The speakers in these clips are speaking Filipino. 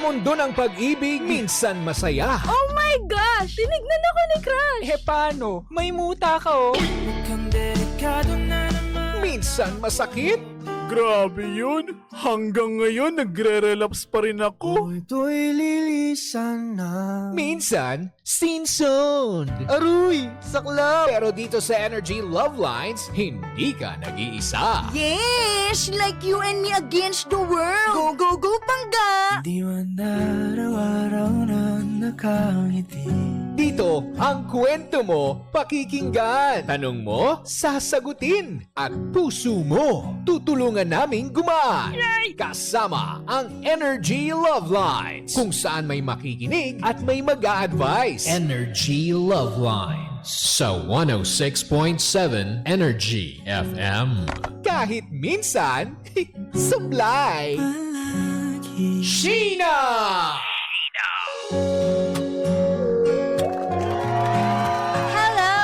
mundo ng pag-ibig, minsan masaya. Oh my gosh! Tinignan ako ni Crush! paano? May muta ka oh. Minsan masakit. Grabe yun. Hanggang ngayon, nagre-relapse pa rin ako. Ito'y lilisan na. Minsan, scene zone. Aruy! Saklap! Pero dito sa Energy Love Lines, hindi ka nag-iisa. Yes! Like you and me against the world! Go, go, go, Pangga! Di man araw-araw na nakangiti. Dito, ang kwento mo, pakikinggan. Tanong mo, sasagutin. At puso mo, tutulungan naming gumaan. Kasama ang Energy Love Lines, kung saan may makikinig at may mag-a-advise. Energy Love Lines sa 106.7 Energy FM. Kahit minsan, supply. Sheena! Hello!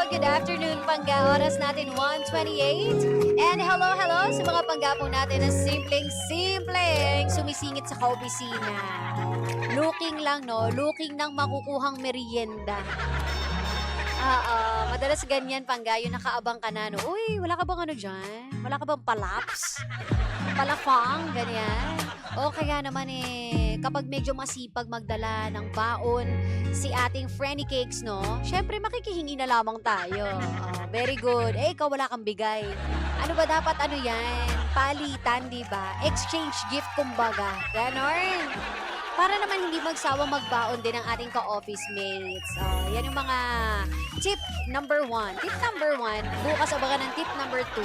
Good afternoon, Pangga. Oras natin 1:28. And hello sa mga Pangga po natin na simpleng sumisingit sa kaopisina. Looking lang, no? Looking ng makukuhang merienda. Madalas ganyan, Pangga, yung nakaabang ka na, no? Uy, wala ka bang ano dyan? Wala ka bang palaps? Palafang, ganyan. O kaya naman kapag medyo masipag magdala ng baon si ating Frenny Cakes, no? Syempre, makikihingi na lamang tayo. Very good. Ikaw wala kang bigay. Ano ba dapat ano yan? Palitan, di ba? Exchange gift, kumbaga. Ganon. Para naman hindi magsawang magbaon din ang ating ka-office mates. Yan yung mga tip number 1. Tip number 1, bukas abangan ng tip number 2.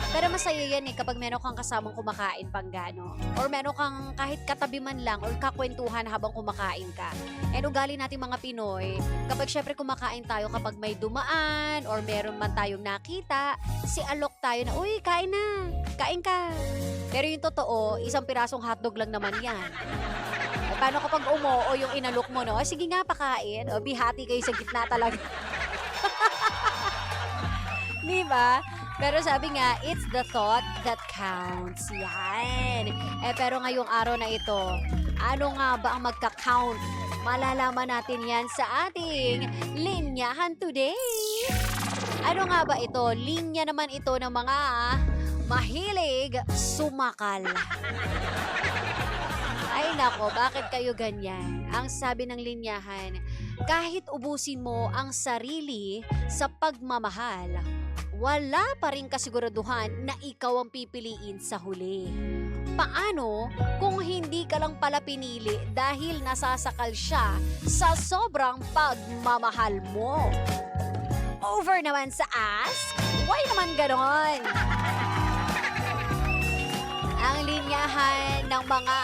Pero masaya yan kapag meron kang kasamang kumakain, Panggano. Or meron kang kahit katabi man lang or kakwentuhan habang kumakain ka. And ugali natin mga Pinoy, kapag syempre kumakain tayo kapag may dumaan or meron man tayong nakita, si alok tayo na, uy, kain na, kain ka. Pero yung totoo, isang pirasong hotdog lang naman yan. Paano kapag o yung inalok mo, no? Sige nga, pakain. O, bihati kayo sa gitna talaga. Diba? Pero sabi nga, it's the thought that counts. Yan. Pero ngayong araw na ito, ano nga ba ang magka-count? Malalaman natin yan sa ating linyahan today. Ano nga ba ito? Linya naman ito ng mga mahilig sumakal. Ay nako, bakit kayo ganyan? Ang sabi ng linyahan, kahit ubusin mo ang sarili sa pagmamahal, wala pa rin kasiguraduhan na ikaw ang pipiliin sa huli. Paano kung hindi ka lang pala pinili dahil nasasakal siya sa sobrang pagmamahal mo? Over naman sa ask, why naman ganon? Ang linyahan ng mga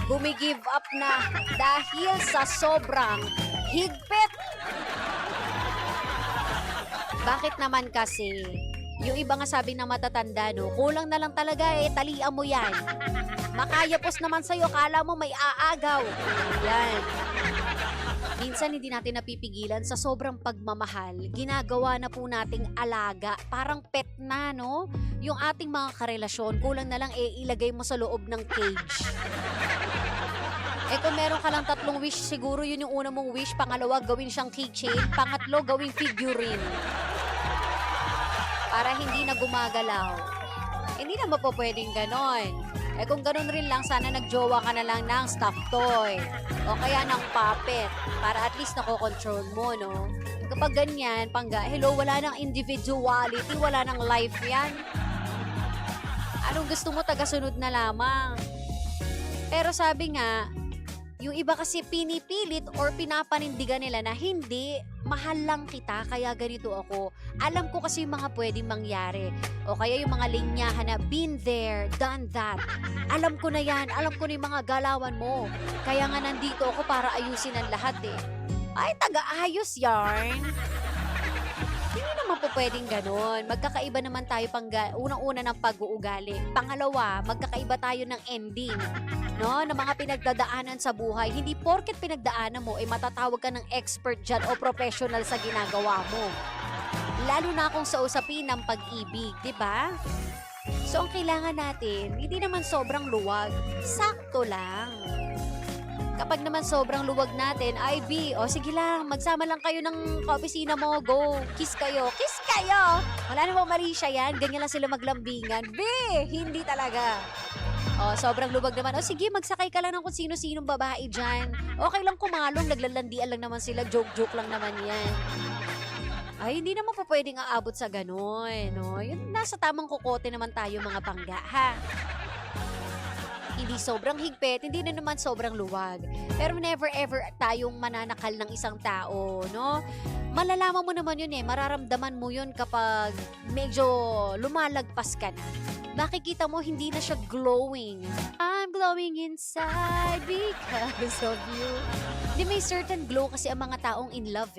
gumigive up na dahil sa sobrang higpit. Bakit naman kasi? Yung iba nga sabi na matatanda, no? Kulang na lang talaga talian mo yan. Makayapos naman sa'yo, kala mo may aagaw. Yan. Minsan hindi natin napipigilan sa sobrang pagmamahal. Ginagawa na po nating alaga. Parang pet na, no? Yung ating mga karelasyon, kulang na lang ilagay mo sa loob ng cage. Kung meron ka lang 3 wish, siguro yun yung una mong wish. Pangalawa, gawin siyang keychain. Pangatlo, gawing figurine. Para hindi na gumagalaw. Hindi naman po pwedeng ganon. Kung ganon rin lang, sana nagjowa ka na lang ng stuffed toy. O kaya ng puppet. Para at least nakokontrol mo, no? Kapag ganyan, Pangga, hello, wala nang individuality, wala nang life yan. Anong gusto mo, tagasunod na lamang. Pero sabi nga, yung iba kasi pinipilit or pinapanindigan nila na hindi, mahal lang kita, kaya ganito ako. Alam ko kasi yung mga pwedeng mangyari. O kaya yung mga linyahan na been there, done that. Alam ko na yan, alam ko na yung mga galawan mo. Kaya nga nandito ako para ayusin ang lahat eh. Ay, taga-ayos yarn. Hindi naman po pwedeng ganon. Magkakaiba naman tayo unang-una ng pag-uugali. Pangalawa, magkakaiba tayo ng ending. No, ng mga pinagdadaanan sa buhay. Hindi porket pinagdaanan mo, matatawag ka ng expert dyan o professional sa ginagawa mo. Lalo na kung sa usapin ng pag-ibig, di ba? So, ang kailangan natin, hindi naman sobrang luwag. Sakto lang. Kapag naman sobrang luwag natin, ay B, o sige lang, magsama lang kayo ng kaopisina mo, go, kiss kayo. Kiss kayo! Wala namang mali siya yan, ganyan lang sila maglambingan. B, hindi talaga. O, sobrang luwag naman. O sige, magsakay ka lang ng kung sino-sinong babae dyan. Okay lang kumalong, naglalandian lang naman sila, joke-joke lang naman yan. Ay, hindi naman po pwedeng aabot sa ganon. No? Yun, nasa tamang kukote naman tayo mga pangga, ha? Hindi sobrang higpit, hindi na naman sobrang luwag. Pero never ever tayong mananakal ng isang tao, no? Malalaman mo naman yun mararamdaman mo yun kapag medyo lumalagpas ka na. Makikita mo hindi na siya glowing. I'm glowing inside because of you. Di may certain glow kasi ang mga taong in love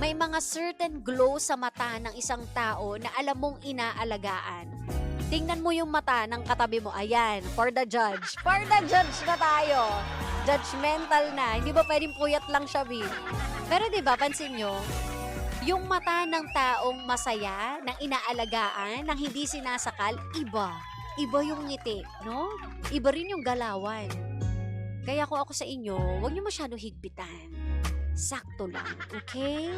May mga certain glow sa mata ng isang tao na alam mong inaalagaan. Tingnan mo yung mata ng katabi mo. Ayan, for the judge. For the judge na tayo. Judgmental na. Hindi ba pwedeng puyat lang siya, B? Pero di ba pansin nyo, yung mata ng taong masaya, ng inaalagaan, ng hindi sinasakal, iba. Iba yung ngiti, no? Iba rin yung galawan. Kaya kung ako sa inyo, huwag nyo masyado higpitan. Sakto lang, okay?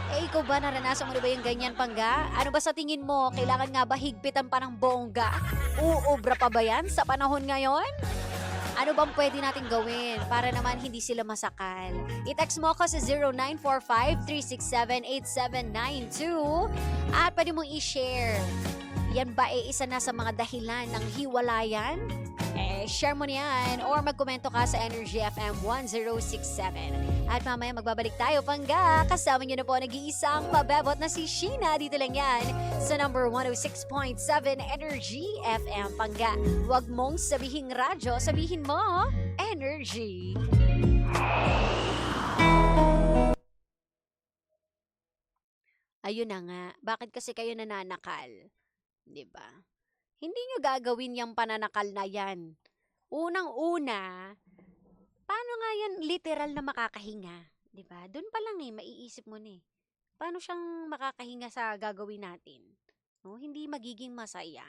Ikaw ba, naranasan mo na ba yung ganyan, pangga? Ano ba sa tingin mo? Kailangan nga ba higpitan pa ng bongga? Uubra pa ba yan sa panahon ngayon? Ano bang pwede natin gawin para naman hindi sila masakal? I-text mo ako sa 0945-367-8792 at pwede mong i-share. Yan ba isa na sa mga dahilan ng hiwalayan? Share mo niyan or magkomento ka sa Energy FM 1067. At mamaya magbabalik tayo, pangga. Kasama niyo na po nag-iisang pabebot na si Sheena. Dito lang yan sa number 106.7 Energy FM, pangga. Huwag mong sabihin radyo, sabihin mo Energy. Ayun na nga, bakit kasi kayo nananakal? 'Di ba? Hindi nyo gagawin yung pananakal na yan. Unang-una, paano nga yan literal na makakahinga? Diba? Doon pa lang maiisip mo paano siyang makakahinga sa gagawin natin? No? Hindi magiging masaya.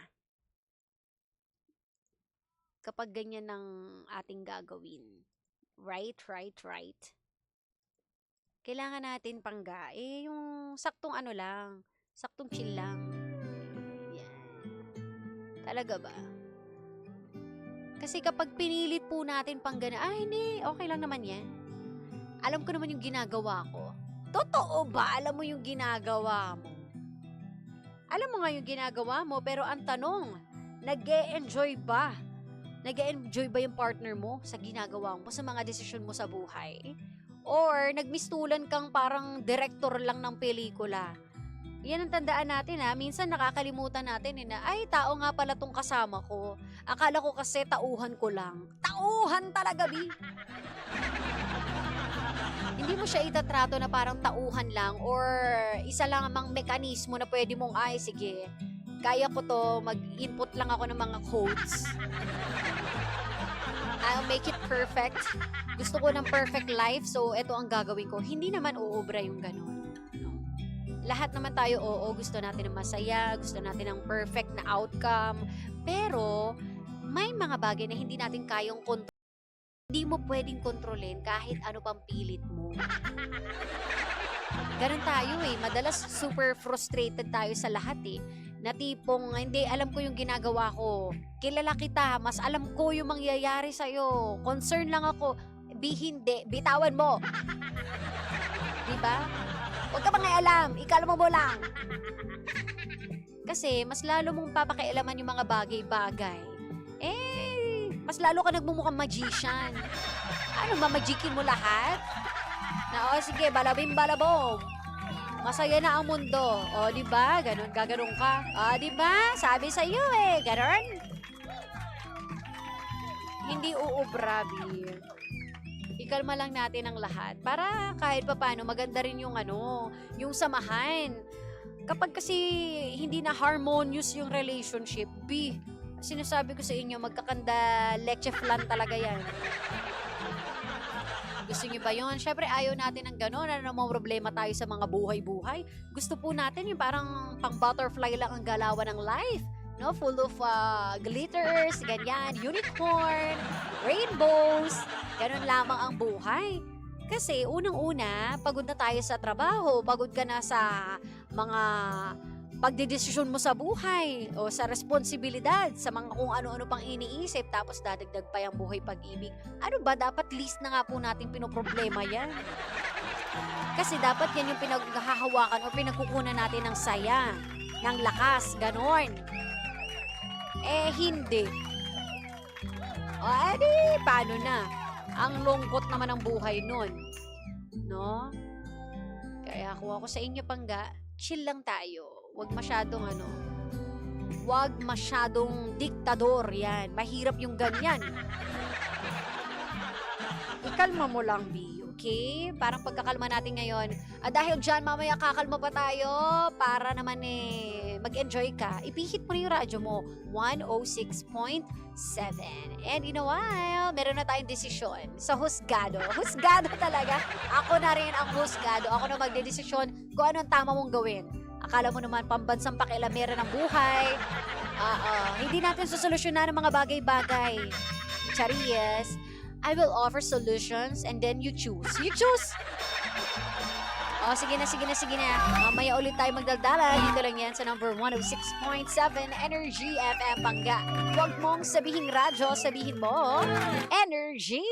Kapag ganyan ng ating gagawin. Right? Kailangan natin, pangga, yung saktong ano lang, saktong chill lang. Talaga ba? Kasi kapag pinilit po natin pang gana, hindi, okay lang naman yan. Alam ko naman yung ginagawa ko. Totoo ba? Alam mo yung ginagawa mo? Alam mo nga yung ginagawa mo, pero ang tanong, nag-e-enjoy ba? Nag-e-enjoy ba yung partner mo sa ginagawa mo, sa mga desisyon mo sa buhay? Or nagmistulan kang parang director lang ng pelikula? Yan ang tandaan natin minsan nakakalimutan natin na ay tao nga pala tong kasama ko. Akala ko kasi tauhan ko lang. Tauhan talaga, B. Hindi mo siya itatrato na parang tauhan lang or isa lang amang mekanismo na pwede mong sige, kaya ko to, mag-input lang ako ng mga codes. I'll make it perfect. Gusto ko ng perfect life, so ito ang gagawin ko. Hindi naman uubra yung ganun. Lahat naman tayo, gusto natin ng masaya, gusto natin ng perfect na outcome. Pero, may mga bagay na hindi natin kayang kontrol. Hindi mo pwedeng kontrolin kahit ano pang pilit mo. Ganun tayo Madalas super frustrated tayo sa lahat Na tipong, hindi, alam ko yung ginagawa ko. Kilala kita, mas alam ko yung mangyayari sa'yo. Concern lang ako. Hindi, bitawan mo. Diba? Huwag ka alam, ikala mo lang. Kasi mas lalo mong papakialaman yung mga bagay-bagay. Mas lalo ka nagmumukhang magician. Ano, mamagikin mo lahat? Na sige, balabim balabong. Masaya na ang mundo. Di ba? Ganun, gaganon ka. Di ba? Sabi sa iyo ganon. Hindi uubra, Bir. Ikalma lang natin ang lahat para kahit papaano maganda rin yung yung samahan. Kapag kasi hindi na harmonious yung relationship, sinasabi ko sa inyo, magkakanda leche flan talaga yan. Gusto niyo ba yun? Syempre ayaw natin ng gano'n. Ano namang problema tayo sa mga buhay-buhay? Gusto po natin yung parang pang butterfly lang ang galawan ng life. no? Full of glitters, ganyan, unicorn, rainbows, ganun lamang ang buhay. Kasi unang-una, pagod na tayo sa trabaho, pagod ka na sa mga pagdedesisyon mo sa buhay o sa responsibilidad, sa mga kung ano-ano pang iniisip, tapos dadagdag pa yung buhay pag-ibig. Ano ba, dapat list na nga po natin pinoproblema yan. Kasi dapat yan yung pinaghahawakan o pinagkukunan natin ng saya, ng lakas, ganon. Eh, hindi. O, edi, paano na? Ang lungkot naman ng buhay nun. No? Kaya kung ako sa inyo, Pangga, chill lang tayo. Huwag masyadong huwag masyadong diktador yan. Mahirap yung ganyan. Ikalma mo lang, B. Okay? Parang pagkakalma natin ngayon. Dahil dyan, mamaya kakalma pa tayo para naman mag-enjoy ka. Ipihit mo na yung radyo mo. 106.7. And in a while, meron na tayong desisyon sa husgado. Husgado talaga. Ako na rin ang husgado. Ako na magdedesisyon kung anong tama mong gawin. Akala mo naman pambansang pakialamera ng buhay. Hindi natin susolusyonan ang mga bagay-bagay. Charis, I will offer solutions and then you choose. You choose! Sige na. Mamaya ulit tayo magdaldalan. Dito lang yan sa number 106.7 Energy FM Pangga. Huwag mong sabihin radyo, sabihin mo Energy!